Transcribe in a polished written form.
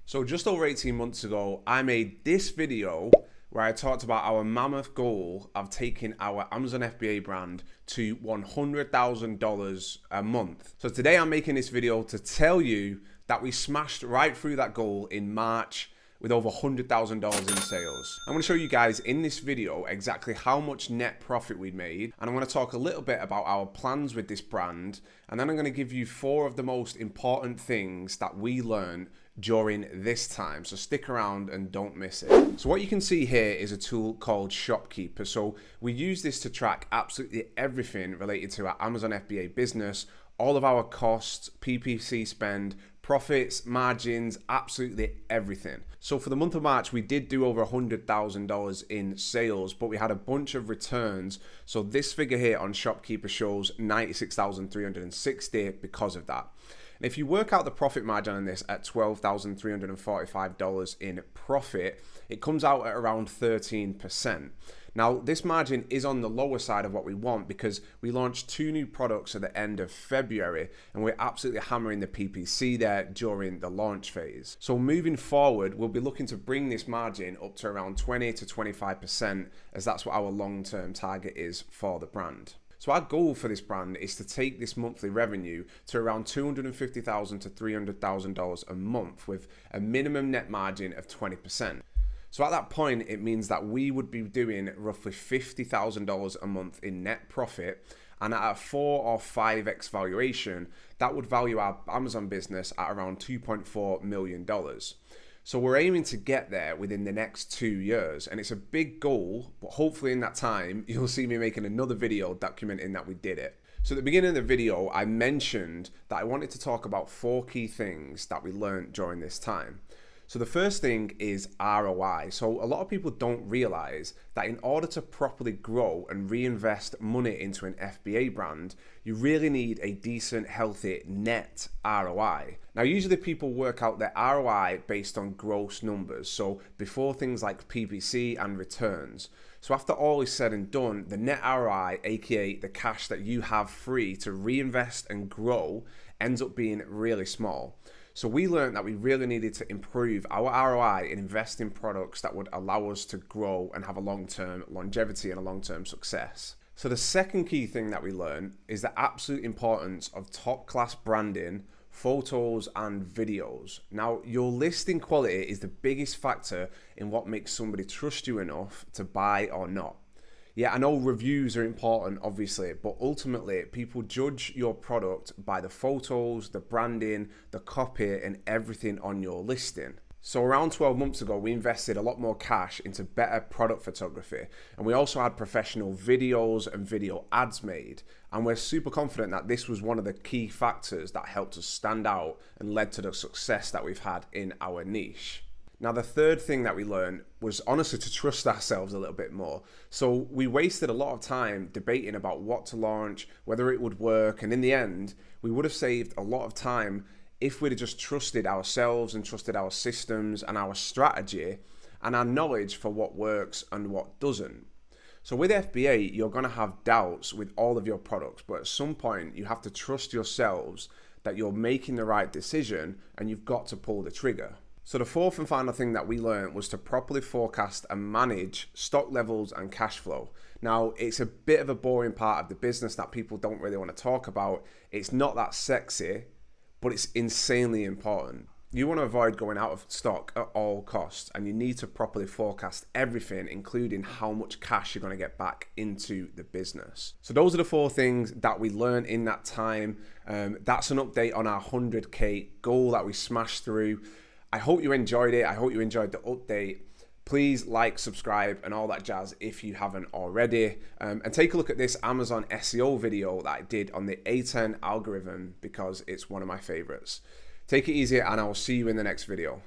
So just over 18 months ago, I made this video where I talked about our mammoth goal of taking our Amazon FBA brand to $100,000 a month. So today I'm making this video to tell you that we smashed right through that goal in March with over $100,000 in sales. I'm gonna show you guys in this video exactly how much net profit we made, and I'm gonna talk a little bit about our plans with this brand, and then I'm gonna give you 4 of the most important things that we learned during this time. So stick around and don't miss it. So what you can see here is a tool called Shopkeeper. So we use this to track absolutely everything related to our Amazon FBA business, all of our costs, PPC spend, profits, margins, absolutely everything. So for the month of March, we did do over $100,000 in sales, but we had a bunch of returns. So this figure here on Shopkeeper shows 96,360 because of that. And if you work out the profit margin on this at $12,345 in profit, it comes out at around 13%. Now, this margin is on the lower side of what we want because we launched 2 new products at the end of February, and we're absolutely hammering the PPC there during the launch phase. So moving forward, we'll be looking to bring this margin up to around 20 to 25%, as that's what our long-term target is for the brand. So our goal for this brand is to take this monthly revenue to around $250,000 to $300,000 a month with a minimum net margin of 20%. So at that point, it means that we would be doing roughly $50,000 a month in net profit, and at a 4 or 5x valuation, that would value our Amazon business at around $2.4 million. So we're aiming to get there within the next 2 years, and it's a big goal, but hopefully in that time, you'll see me making another video documenting that we did it. So at the beginning of the video, I mentioned that I wanted to talk about 4 key things that we learned during this time. So the first thing is ROI. So a lot of people don't realize that in order to properly grow and reinvest money into an FBA brand, you really need a decent, healthy net ROI. Now, usually people work out their ROI based on gross numbers, so before things like PPC and returns. So after all is said and done, the net ROI, aka the cash that you have free to reinvest and grow, ends up being really small. So we learned that we really needed to improve our ROI and invest in products that would allow us to grow and have a long-term longevity and a long-term success. So the second key thing that we learned is the absolute importance of top-class branding, photos and videos. Now, your listing quality is the biggest factor in what makes somebody trust you enough to buy or not. Yeah, I know reviews are important, obviously, but ultimately people judge your product by the photos, the branding, the copy, and everything on your listing. So around 12 months ago, we invested a lot more cash into better product photography, and we also had professional videos and video ads made. And we're super confident that this was one of the key factors that helped us stand out and led to the success that we've had in our niche. Now, the third thing that we learned was honestly to trust ourselves a little bit more. So we wasted a lot of time debating about what to launch, whether it would work, and in the end, we would have saved a lot of time if we'd have just trusted ourselves and trusted our systems and our strategy and our knowledge for what works and what doesn't. So with FBA, you're gonna have doubts with all of your products, but at some point you have to trust yourselves that you're making the right decision and you've got to pull the trigger. So the fourth and final thing that we learned was to properly forecast and manage stock levels and cash flow. Now, it's a bit of a boring part of the business that people don't really want to talk about. It's not that sexy, but it's insanely important. You want to avoid going out of stock at all costs, and you need to properly forecast everything, including how much cash you're going to get back into the business. So those are the 4 things that we learned in that time. That's an update on our 100K goal that we smashed through. I hope you enjoyed it. I hope you enjoyed the update. Please like, subscribe, and all that jazz if you haven't already. And take a look at this Amazon SEO video that I did on the A10 algorithm because it's one of my favorites. Take it easy, and I will see you in the next video.